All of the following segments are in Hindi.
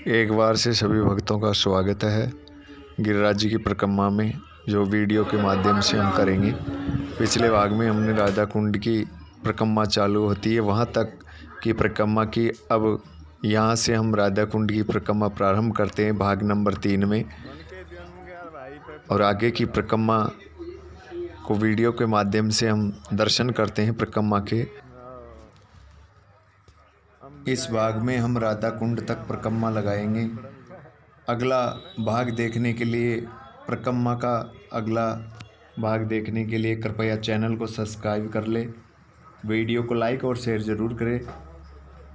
एक बार से सभी भक्तों का स्वागत है गिरिराज जी की परिक्रमा में, जो वीडियो के माध्यम से हम करेंगे। पिछले भाग में हमने राधा कुंड की परिक्रमा चालू होती है वहाँ तक की परिक्रमा की। अब यहाँ से हम राधा कुंड की परिक्रमा प्रारंभ करते हैं भाग नंबर 3 में, और आगे की परिक्रमा को वीडियो के माध्यम से हम दर्शन करते हैं परिक्रमा के। इस भाग में हम राधा कुंड तक परिक्रमा लगाएंगे। अगला भाग देखने के लिए, परिक्रमा का अगला भाग देखने के लिए कृपया चैनल को सब्सक्राइब कर ले, वीडियो को लाइक और शेयर ज़रूर करें।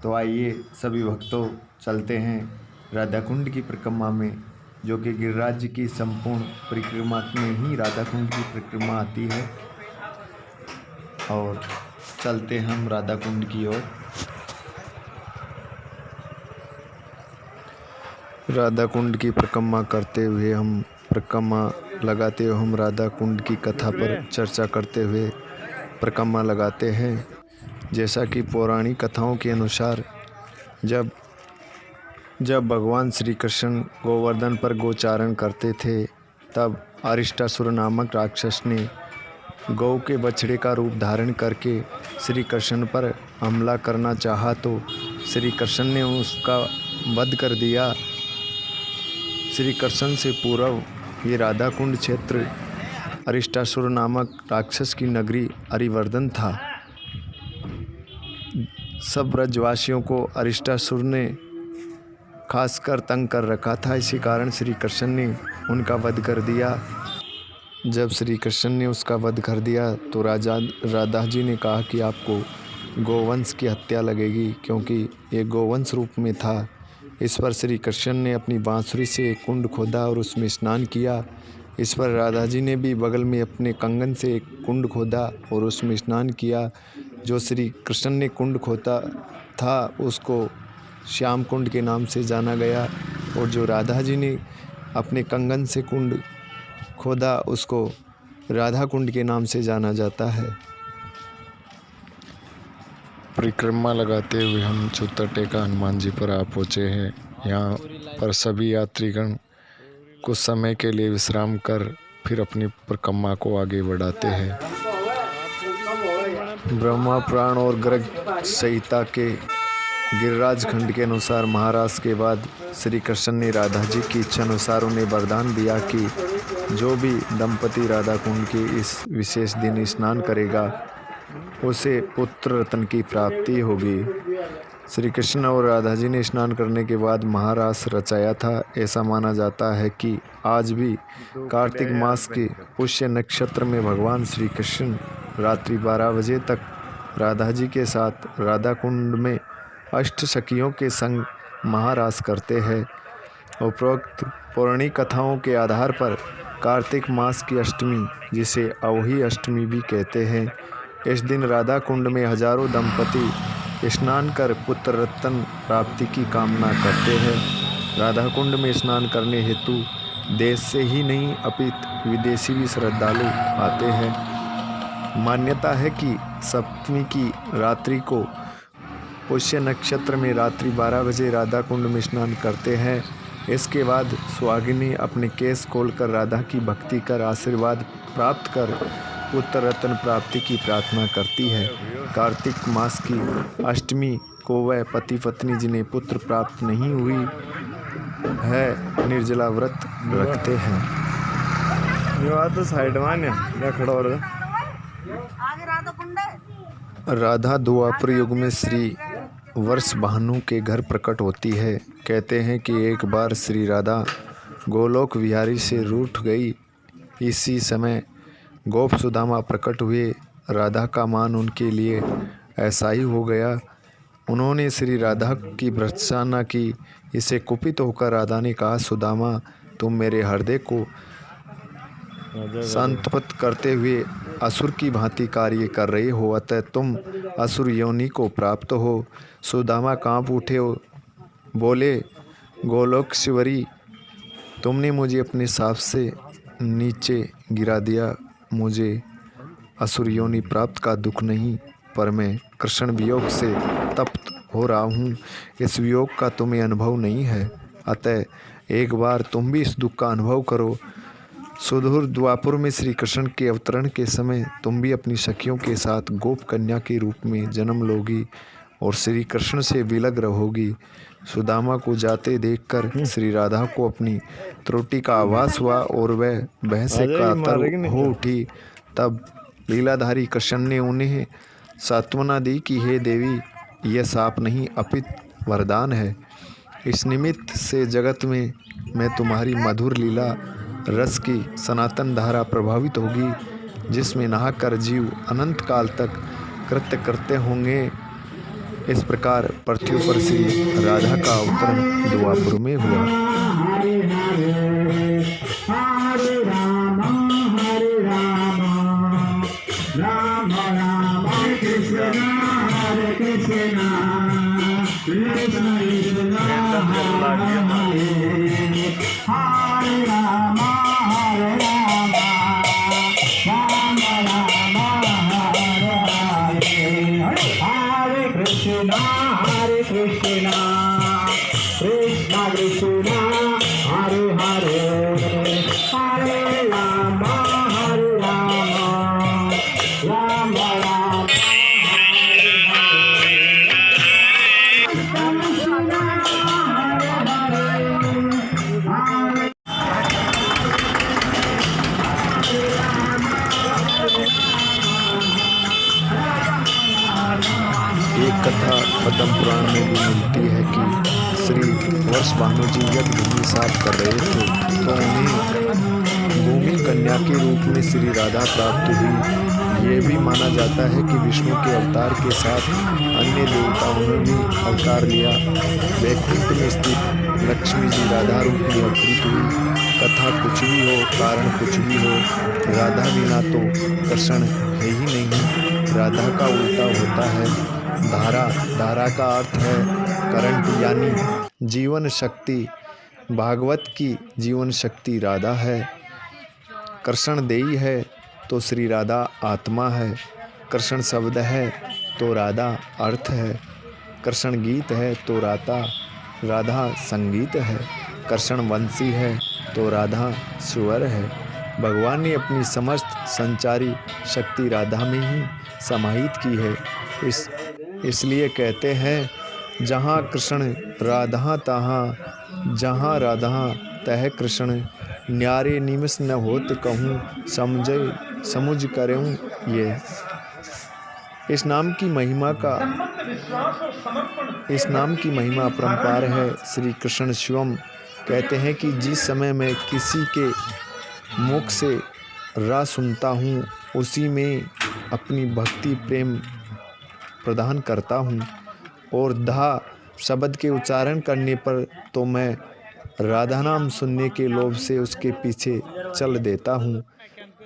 तो आइए सभी भक्तों, चलते हैं राधा कुंड की परिक्रमा में, जो कि गिरिराज जी की संपूर्ण परिक्रमा में ही राधा कुंड की परिक्रमा आती है। और चलते हम राधा कुंड की ओर। राधा कुंड की परिक्रमा करते हुए हम परिक्रमा लगाते हुए हम राधा कुंड की कथा पर चर्चा करते हुए परिक्रमा लगाते हैं। जैसा कि पौराणिक कथाओं के अनुसार जब भगवान श्री कृष्ण गोवर्धन पर गोचारण करते थे, तब अरिष्टासुर नामक राक्षस ने गौ के बछड़े का रूप धारण करके श्री कृष्ण पर हमला करना चाहा, तो श्री कृष्ण ने उसका वध कर दिया। श्री कृष्ण से पूर्व ये राधा कुंड क्षेत्र अरिष्टासुर नामक राक्षस की नगरी अरिवर्धन था। सब ब्रजवासियों को अरिष्टासुर ने खासकर तंग कर रखा था, इसी कारण श्री कृष्ण ने उनका वध कर दिया। जब श्री कृष्ण ने उसका वध कर दिया तो राधा जी ने कहा कि आपको गोवंश की हत्या लगेगी, क्योंकि ये गोवंश रूप में था। इस पर श्री कृष्ण ने अपनी बांसुरी से एक कुंड खोदा और उसमें स्नान किया। इस पर राधा जी ने भी बगल में अपने कंगन से एक कुंड खोदा और उसमें स्नान किया। जो श्री कृष्ण ने कुंड खोदा था उसको श्याम कुंड के नाम से जाना गया, और जो राधा जी ने अपने कंगन से कुंड खोदा उसको राधा कुंड के नाम से जाना जाता है। परिक्रमा लगाते हुए हम चुत्तटेका हनुमान जी पर आ पहुँचे हैं। यहाँ पर सभी यात्रीगण कुछ समय के लिए विश्राम कर फिर अपनी परिक्रमा को आगे बढ़ाते हैं। ब्रह्मा पुराण और गर्ग संहिता के गिरिराज खंड के अनुसार महाराज के बाद श्री कृष्ण ने राधा जी की इच्छा अनुसार उन्हें वरदान दिया कि जो भी दंपति राधा कुंड के इस विशेष दिन स्नान करेगा उसे पुत्र रत्न की प्राप्ति होगी। श्री कृष्ण और राधा जी ने स्नान करने के बाद महारास रचाया था। ऐसा माना जाता है कि आज भी कार्तिक मास के पुष्य नक्षत्र में भगवान श्री कृष्ण रात्रि 12 बजे तक राधा जी के साथ राधा कुंड में अष्ट सखियों के संग महारास करते हैं। उपरोक्त पौराणिक कथाओं के आधार पर कार्तिक मास की अष्टमी, जिसे अवही अष्टमी भी कहते हैं, इस दिन राधा कुंड में हजारों दंपति स्नान कर पुत्र रत्न प्राप्ति की कामना करते हैं। राधा कुंड में स्नान करने हेतु देश से ही नहीं अपितु विदेशी भी श्रद्धालु आते हैं। मान्यता है कि सप्तमी की रात्रि को पुष्य नक्षत्र में रात्रि 12 बजे राधा कुंड में स्नान करते हैं। इसके बाद सुहागिनी अपने केस खोलकर राधा की भक्ति कर आशीर्वाद प्राप्त कर पुत्र रत्न प्राप्ति की प्रार्थना करती है। कार्तिक मास की अष्टमी को वह पति पत्नी जिन्हें पुत्र प्राप्त नहीं हुई है निर्जला व्रत रखते हैं। तो साइड में खड़ा हो रहा। राधा द्वापर युग में श्री वर्ष भानु के घर प्रकट होती है। कहते हैं कि एक बार श्री राधा गोलोक विहारी से रूठ गई। इसी समय गोप सुदामा प्रकट हुए। राधा का मान उनके लिए ऐसा ही हो गया। उन्होंने श्री राधा की भर्त्सना की। इसे कुपित होकर राधा ने कहा, सुदामा, तुम मेरे हृदय को संतप्त करते हुए असुर की भांति कार्य कर रहे हो, अतः तुम असुर योनि को प्राप्त हो। सुदामा कांप उठे, बोले, गोलोकश्वरी, तुमने मुझे अपने साप से नीचे गिरा दिया। मुझे असुर योनि प्राप्त का दुख नहीं, पर मैं कृष्ण वियोग से तप्त हो रहा हूँ। इस वियोग का तुम्हें अनुभव नहीं है। अतः एक बार तुम भी इस दुख का अनुभव करो। सुदूर द्वापुर में श्री कृष्ण के अवतरण के समय तुम भी अपनी सखियों के साथ गोप कन्या के रूप में जन्म लोगी और श्री कृष्ण से विलग रहोगी। सुदामा को जाते देखकर श्री राधा को अपनी त्रुटि का आभास हुआ और वह भय से कातर हो उठी। तब लीलाधारी कृष्ण ने उन्हें सांत्वना दी कि हे देवी, यह शाप नहीं अपितु वरदान है। इस निमित्त से जगत में मैं तुम्हारी मधुर लीला रस की सनातन धारा प्रभावित होगी, जिसमें नहाकर जीव अनंत काल तक कृत्य करते होंगे। इस प्रकार पृथ्वी पर श्री राधा का अवतरण द्वापुर में हुआ। Hare Krishna, Krishna Krishna, Hare Hare, Hare Rama, Hare Rama, Rama Rama, Hare Hare, Krishna Hare Hare, एक कथा पद्म पुराण में भी मिलती है कि श्री वर्ष भानु जी यज्ञ भूमि साफ कर रहे थे तो उन्हें भूमि कन्या के रूप में श्री राधा प्राप्त हुई। ये भी माना जाता है कि विष्णु के अवतार के साथ अन्य देवताओं ने भी अवतार लिया। वैकुंठ में स्थित लक्ष्मी जी राधा रूप में अवतरित हुई। कथा कुछ भी हो, कारण कुछ भी हो, राधा बिना तो कृष्ण है ही नहीं। राधा का उल्टा होता है धारा। धारा का अर्थ है करंट यानी जीवन शक्ति। भागवत की जीवन शक्ति राधा है। कृष्ण देई है तो श्री राधा आत्मा है। कृष्ण शब्द है तो राधा अर्थ है। कृष्ण गीत है तो राधा संगीत है। कृष्ण वंशी है तो राधा स्वर है। भगवान ने अपनी समस्त संचारी शक्ति राधा में ही समाहित की है। इसलिए कहते हैं जहाँ कृष्ण राधा तहाँ, जहाँ राधा तह कृष्ण, न्यारे निमिष न होत कहूँ, समुझ करूँ ये। इस नाम की महिमा अपरंपार है। श्री कृष्ण शिवम कहते हैं कि जिस समय मैं किसी के मुख से रा सुनता हूँ उसी में अपनी भक्ति प्रेम प्रदान करता हूँ और धा शब्द के उच्चारण करने पर तो मैं राधा नाम सुनने के लोभ से उसके पीछे चल देता हूँ।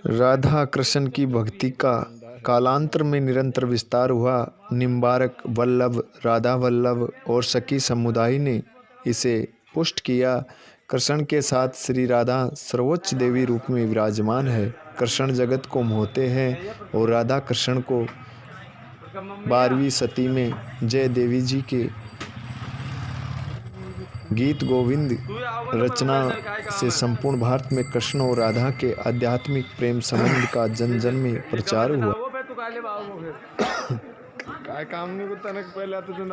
राधा कृष्ण की भक्ति का कालांतर में निरंतर विस्तार हुआ। निम्बारक वल्लभ, राधा वल्लभ और सखी समुदाय ने इसे पुष्ट किया। कृष्ण के साथ श्री राधा सर्वोच्च देवी रूप में विराजमान है। कृष्ण जगत को मोहते हैं और राधा कृष्ण को 12वीं सती में जय देवी जी के गीत गोविंद रचना से संपूर्ण भारत में कृष्ण और राधा के आध्यात्मिक प्रेम संबंध का जन जन में प्रचार हुआ।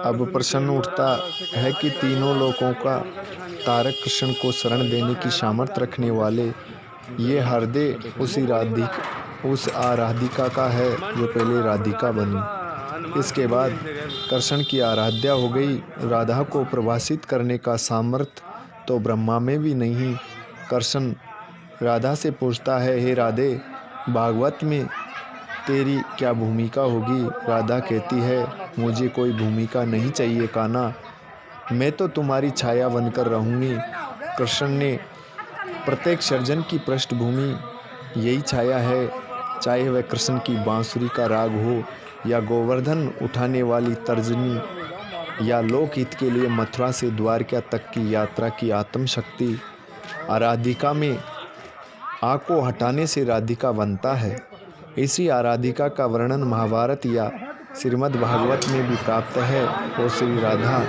अब प्रश्न उठता है कि तीनों लोकों का तारक कृष्ण को शरण देने की सामर्थ्य रखने वाले ये हृदय उस आराधिका का है जो पहले राधिका बनी। इसके बाद कृष्ण की आराध्या हो गई। राधा को प्रभाषित करने का सामर्थ्य तो ब्रह्मा में भी नहीं। कृष्ण राधा से पूछता है, हे राधे, भागवत में तेरी क्या भूमिका होगी? राधा कहती है, मुझे कोई भूमिका नहीं चाहिए कान्हा, मैं तो तुम्हारी छाया बनकर रहूँगी। कृष्ण ने प्रत्येक सर्जन की पृष्ठभूमि यही छाया है, चाहे वह कृष्ण की बांसुरी का राग हो या गोवर्धन उठाने वाली तर्जनी या लोकहित के लिए मथुरा से द्वारका तक की यात्रा की आत्म शक्ति। आराधिका में आ को हटाने से राधिका बनता है। इसी आराधिका का वर्णन महाभारत या श्रीमद् भागवत में भी प्राप्त है और श्री राधा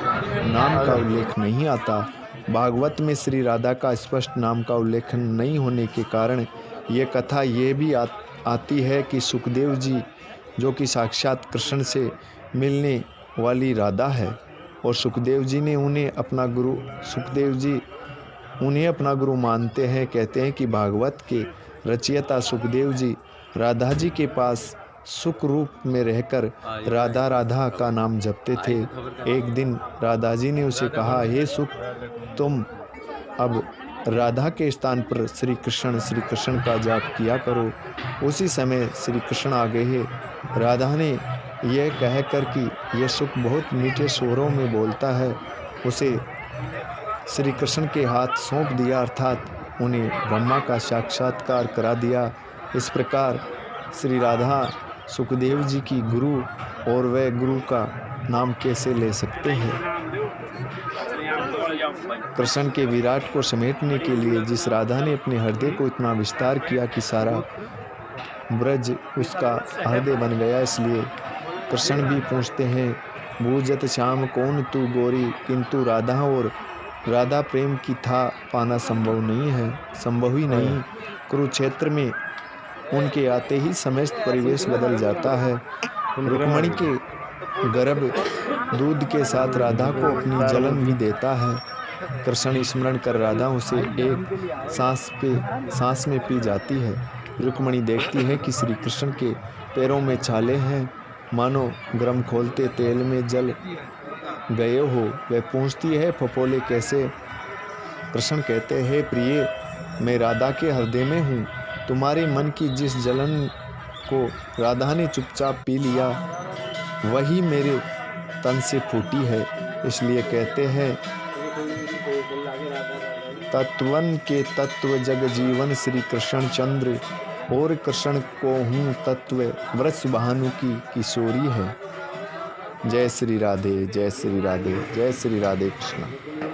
नाम का उल्लेख नहीं आता। भागवत में श्री राधा का स्पष्ट नाम का उल्लेखन नहीं होने के कारण ये कथा ये भी आती है कि सुखदेव जी, जो कि साक्षात कृष्ण से मिलने वाली राधा है, और सुखदेव जी उन्हें अपना गुरु मानते हैं। कहते हैं कि भागवत के रचयिता सुखदेव जी राधा जी के पास सुख रूप में रहकर राधा राधा का नाम जपते थे। एक दिन राधा जी ने उसे कहा, हे सुख, तुम अब राधा के स्थान पर श्री कृष्ण का जाप किया करो। उसी समय श्री कृष्ण आ गए। राधा ने यह कहकर कि यह सुख बहुत मीठे स्वरों में बोलता है, उसे श्री कृष्ण के हाथ सौंप दिया, अर्थात उन्हें ब्रह्मा का साक्षात्कार करा दिया। इस प्रकार श्री राधा सुखदेव जी की गुरु, और वह गुरु का नाम कैसे ले सकते हैं। कृष्ण के विराट को समेटने के लिए जिस राधा ने अपने हृदय को इतना विस्तार किया कि सारा ब्रज उसका हृदय बन गया, इसलिए कृष्ण भी पूछते हैं, बूझत श्याम कौन तू गोरी, किंतु राधा और राधा प्रेम की था पाना संभव ही नहीं। कुरुक्षेत्र में उनके आते ही समस्त परिवेश बदल जाता है। रुक्मणी के गर्भ दूध के साथ राधा को अपनी जलन भी देता है। कृष्ण स्मरण कर राधा उसे एक सांस में पी जाती है। रुक्मणी देखती है कि श्री कृष्ण के पैरों में छाले हैं, मानो गर्म खोलते तेल में जल गए हो। वह पूछती है, फपोले कैसे? कृष्ण कहते हैं, प्रिय, मैं राधा के हृदय में हूँ। तुम्हारे मन की जिस जलन को राधा ने चुपचाप पी लिया, वही मेरे तन से फूटी है। इसलिए कहते हैं, तत्वन के तत्व जग जीवन श्री कृष्ण चंद्र, और कृष्ण को हूँ तत्व वृष भानु की किशोरी है। जय श्री राधे, जय श्री राधे, जय श्री राधे कृष्ण।